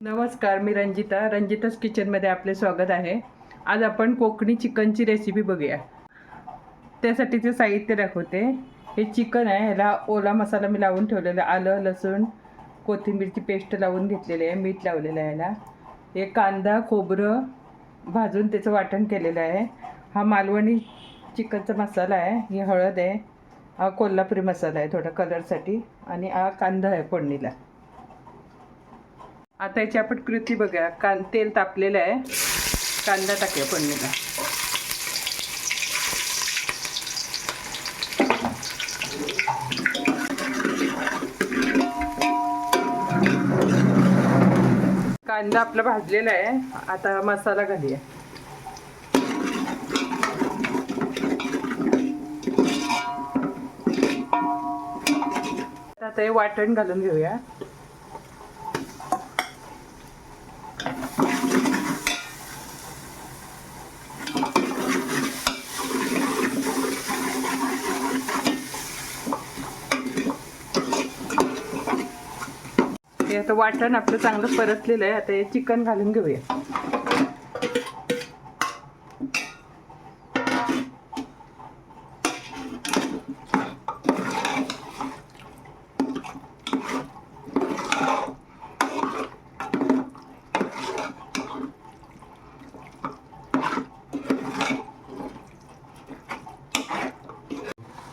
नमस्कार, मी रंजिताच किचनमध्ये आपले स्वागत आहे। आज आपण कोकणी चिकनची रेसिपी बघूया। त्यासाठीचे साहित्य दाखवते। हे चिकन आहे, ह्याला ओला मसाला मी लावून ठेवलेला, आलं लसूण कोथिंबीरची पेस्ट लावून घेतलेली आहे, मीठ लावलेलं आहे ह्याला। हे कांदा खोबरं भाजून त्याचं वाटण केलेलं आहे। हा मालवणी चिकनचा मसाला आहे, ही हळद आहे, हा कोल्हापुरी मसाला आहे थोडा कलरसाठी, आणि हा कांदा आहे फोडणीला। आता याची आपण कृती बघूया। तेल तापलेलं आहे, कांदा टाकूया फोडणीला। कांदा आपला भाजलेला आहे, आता मसाला घालूया। आता हे वाटण घालून घेऊया। हे आता वाटण आपलं चांगलं परतलेलं आहे, आता हे चिकन घालून घेऊया।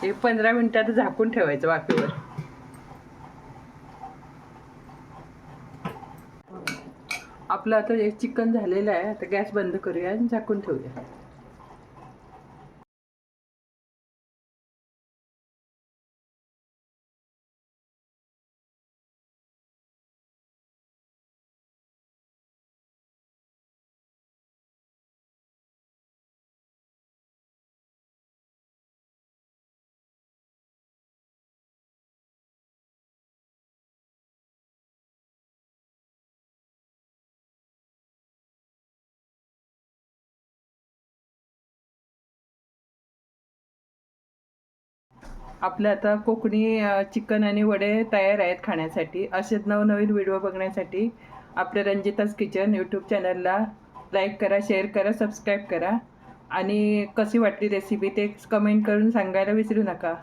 हे 15 मिनिटात झाकून ठेवायचं वाफेवर। आपलं आता हे चिकन झालेलं आहे, आता गॅस बंद करूया आणि झाकून ठेवूया। आपलं आता कोकणी चिकन आणि वडे तयार आहेत खाण्यासाठी। असेच नवनवीन व्हिडिओ बघण्यासाठी आपल्या रंजिताज किचन यूट्यूब चॅनलला लाईक करा, शेअर करा, सबस्क्राईब करा, आणि कशी वाटली रेसिपी ते कमेंट करून सांगायला विसरू नका।